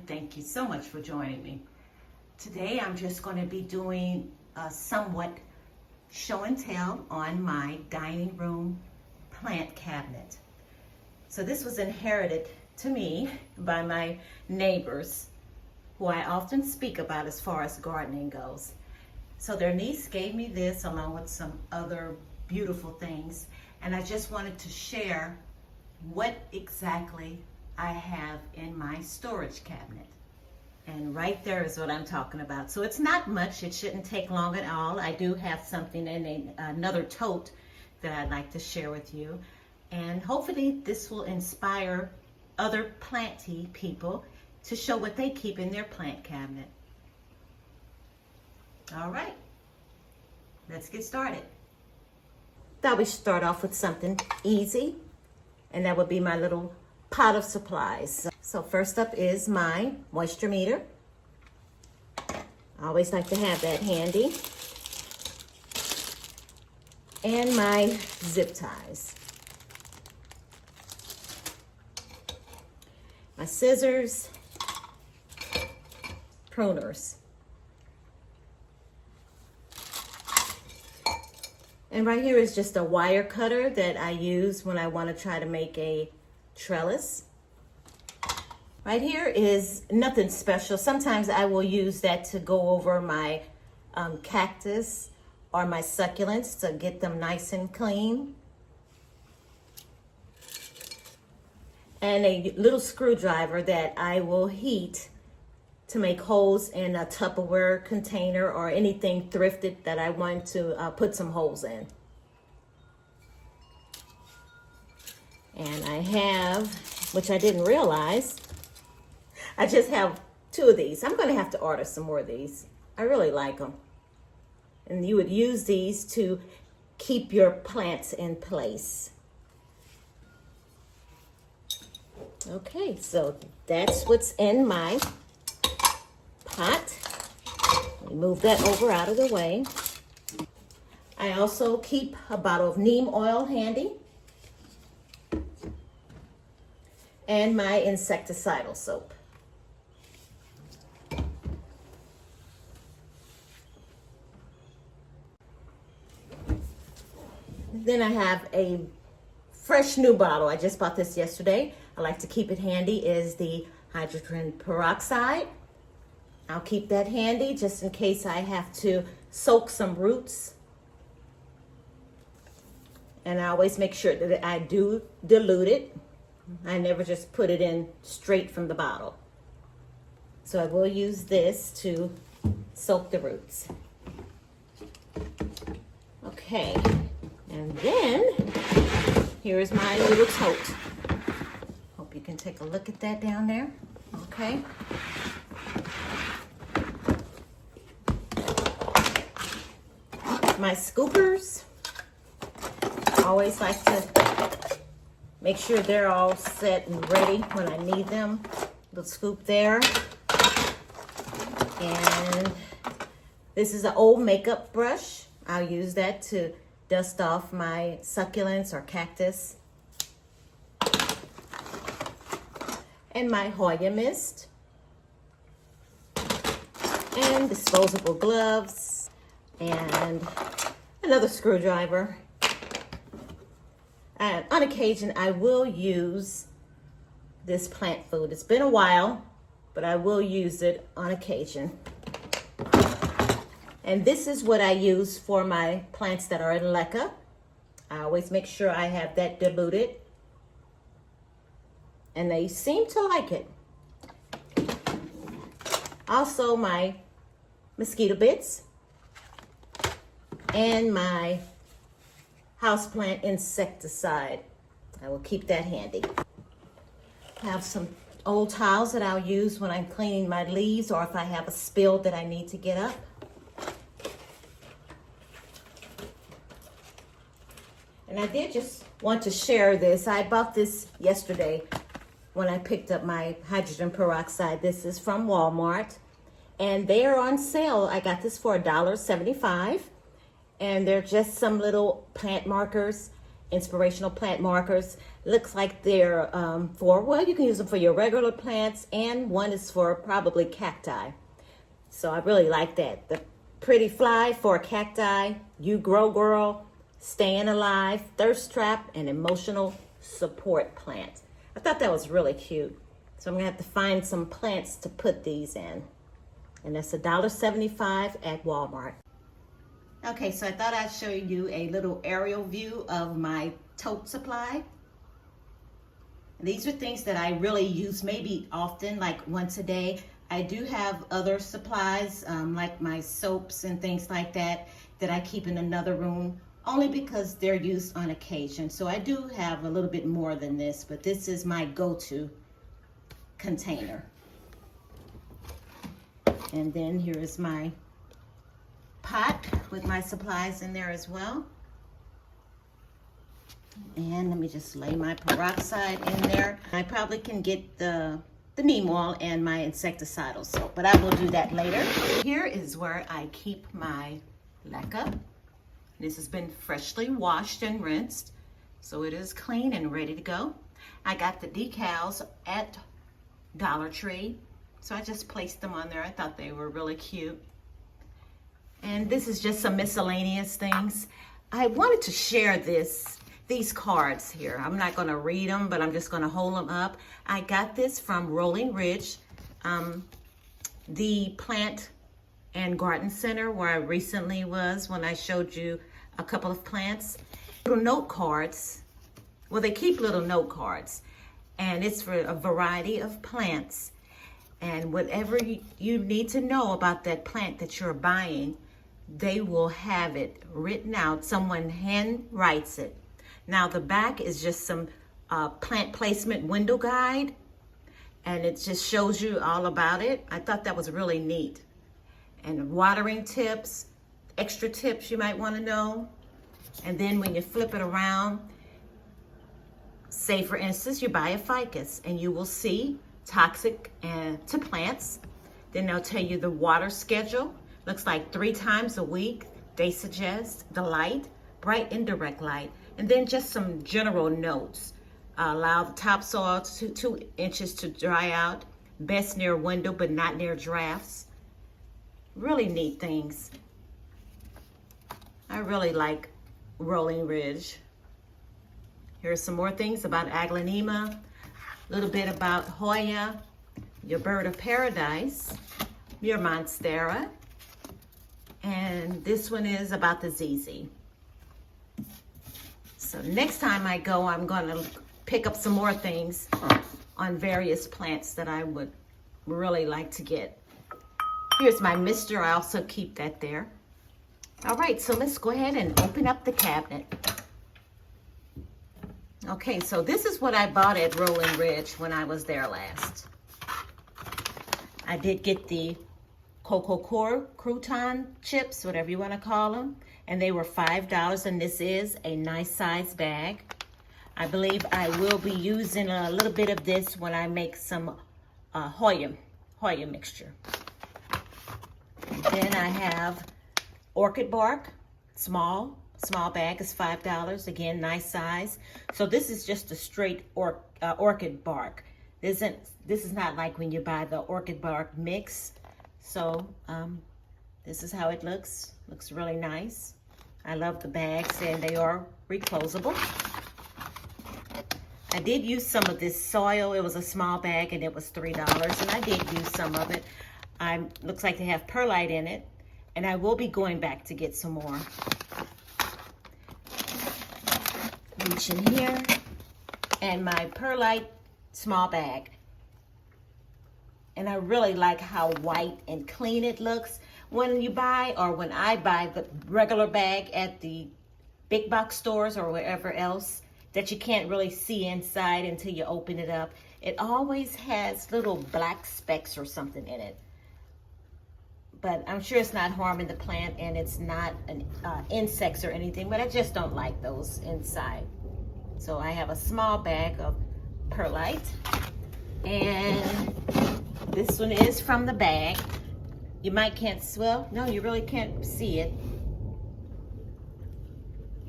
and thank you so much for joining me. Today I'm just going to be doing a somewhat show and tell on my dining room plant cabinet. So this was inherited to me by my neighbors, who I often speak about as far as gardening goes. So their niece gave me this along with some other beautiful things, and I just wanted to share what exactly I have in my storage cabinet. And right there is what I'm talking about. So it's not much, it shouldn't take long at all. I do have something in another tote that I'd like to share with you. And hopefully this will inspire other planty people to show what they keep in their plant cabinet. All right, let's get started. Thought we'd start off with something easy, and that would be my little pot of supplies. So first up is my moisture meter. I always like to have that handy. And my zip ties. My scissors, pruners. And right here is just a wire cutter that I use when I want to try to make a trellis. Right here is nothing special. Sometimes I will use that to go over my cactus or my succulents to get them nice and clean. And a little screwdriver that I will heat to make holes in a Tupperware container or anything thrifted that I want to put some holes in. And I have, which I didn't realize, I just have 2 of these. I'm going to have to order some more of these. I really like them. And you would use these to keep your plants in place. Okay, so that's what's in my pot. Let me move that over out of the way. I also keep a bottle of neem oil handy. And my insecticidal soap. Then I have a fresh new bottle. I just bought this yesterday. I like to keep it handy, is the hydrogen peroxide. I'll keep that handy just in case I have to soak some roots. And I always make sure that I do dilute it. I never just put it in straight from the bottle. So I will use this to soak the roots. Okay, and then here's my little tote. Hope you can take a look at that down there. Okay. My scoopers. I always like to make sure they're all set and ready when I need them. Little scoop there. And this is an old makeup brush. I'll use that to dust off my succulents or cactus. And my Hoya mist. And disposable gloves. And another screwdriver. And on occasion, I will use this plant food. It's been a while, but I will use it on occasion. And this is what I use for my plants that are in leca. I always make sure I have that diluted. And they seem to like it. Also, my mosquito bits. And my Houseplant insecticide. I will keep that handy. I have some old towels that I'll use when I'm cleaning my leaves or if I have a spill that I need to get up. And I did just want to share this. I bought this yesterday when I picked up my hydrogen peroxide. This is from Walmart. And they are on sale. I got this for $1.75. And they're just some little plant markers. inspirational plant markers. Looks like they're well, you can use them for your regular plants, and one is for probably cacti. So I really like that. The pretty fly for a cacti, you grow girl, staying alive, thirst trap, and emotional support plant. I thought that was really cute. So I'm gonna have to find some plants to put these in. And that's $1.75 at Walmart. Okay, so I thought I'd show you a little aerial view of my tote supply. These are things that I really use maybe often, like once a day. I do have other supplies, like my soaps and things like that, that I keep in another room, only because they're used on occasion. So I do have a little bit more than this, but this is my go-to container. And then here is my pot with my supplies in there as well. And let me just lay my peroxide in there. I probably can get the neem oil and my insecticidal soap, but I will do that later. Here is where I keep my leca. This has been freshly washed and rinsed, so it is clean and ready to go. I got the decals at Dollar Tree, so I just placed them on there. I thought they were really cute. And this is just some miscellaneous things. I wanted to share these cards here. I'm not gonna read them, but I'm just gonna hold them up. I got this from Rolling Ridge, the plant and garden center where I recently was when I showed you a couple of plants. Little note cards. Well, they keep little note cards, and it's for a variety of plants. And whatever you need to know about that plant that you're buying, they will have it written out. Someone hand writes it. Now the back is just some plant placement window guide, and it just shows you all about it. I thought that was really neat. And watering tips, extra tips you might want to know. And then when you flip it around, say for instance you buy a ficus and you will see toxic to plants. Then they'll tell you the water schedule. Looks like 3 times a week they suggest. The light, bright indirect light, and then just some general notes. Allow the topsoil 2 inches to dry out. Best near window but not near drafts. Really neat things. I really like Rolling Ridge. Here's some more things about Aglaonema, a little bit about Hoya, your bird of paradise, your Monstera, and this one is about the ZZ. So next time I go, I'm going to pick up some more things on various plants that I would really like to get. Here's my mister. I also keep that there. All right, so let's go ahead and open up the cabinet. Okay, so this is what I bought at Rolling Ridge when I was there last. I did get the Cocoa Core crouton chips, whatever you want to call them, and they were $5, and this is a nice size bag. I believe I will be using a little bit of this when I make some Hoya mixture. And then I have orchid bark, small bag is $5. Again, nice size. So this is just a straight orchid bark. This is not like when you buy the orchid bark mix. So this is how it looks. Looks really nice. I love the bags, and they are reclosable. I did use some of this soil. It was a small bag and it was $3, and I did use some of it. Looks like they have perlite in it, and I will be going back to get some more. Reach in here, and my perlite small bag. And I really like how white and clean it looks. When you buy, or when I buy the regular bag at the big box stores or wherever else, that you can't really see inside until you open it up, it always has little black specks or something in it. But I'm sure it's not harming the plant, and it's not insects or anything, but I just don't like those inside. So I have a small bag of perlite, and this one is from the bag. You might can't, well, no, you really can't see it.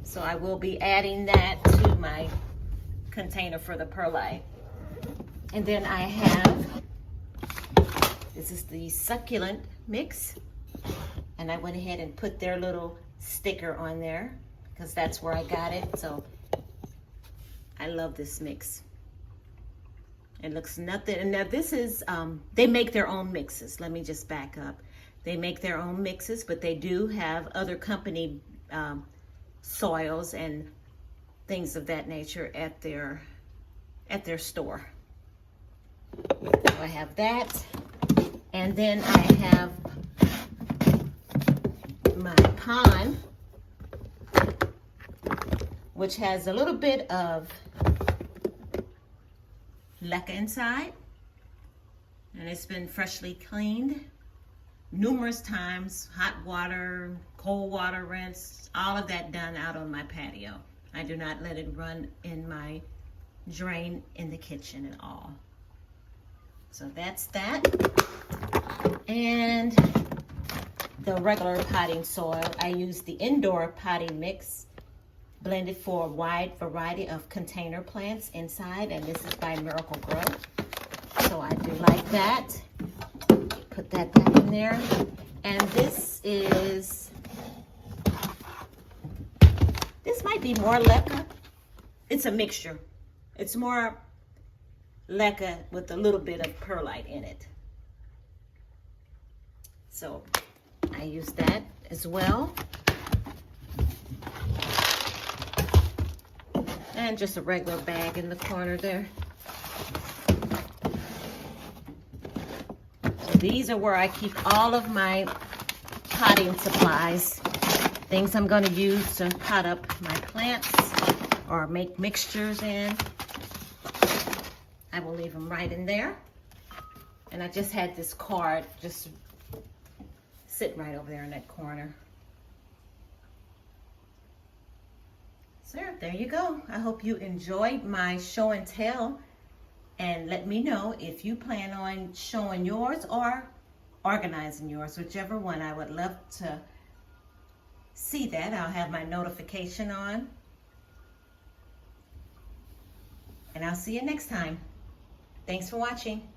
So I will be adding that to my container for the perlite. And then I have, this is the succulent mix. And I went ahead and put their little sticker on there because that's where I got it. So I love this mix. It looks nothing. And now this is, they make their own mixes. Let me just back up. They make their own mixes, but they do have other company soils and things of that nature at their store. So I have that. And then I have my pond, which has a little bit of leca inside, and it's been freshly cleaned numerous times, hot water, cold water rinse, all of that done out on my patio. I do not let it run in my drain in the kitchen at all. So that's that. And the regular potting soil, I use the indoor potting mix blended for a wide variety of container plants inside, and this is by Miracle Grow. So I do like that. Put that back in there. And this might be more leca. It's a mixture. It's more leca with a little bit of perlite in it. So I use that as well. And just a regular bag in the corner there. So these are where I keep all of my potting supplies. Things I'm going to use to pot up my plants or make mixtures in. I will leave them right in there. And I just had this card just sitting right over there in that corner. So there you go. I hope you enjoyed my show and tell, and let me know if you plan on showing yours or organizing yours, whichever one. I would love to see that. I'll have my notification on, and I'll see you next time. Thanks for watching.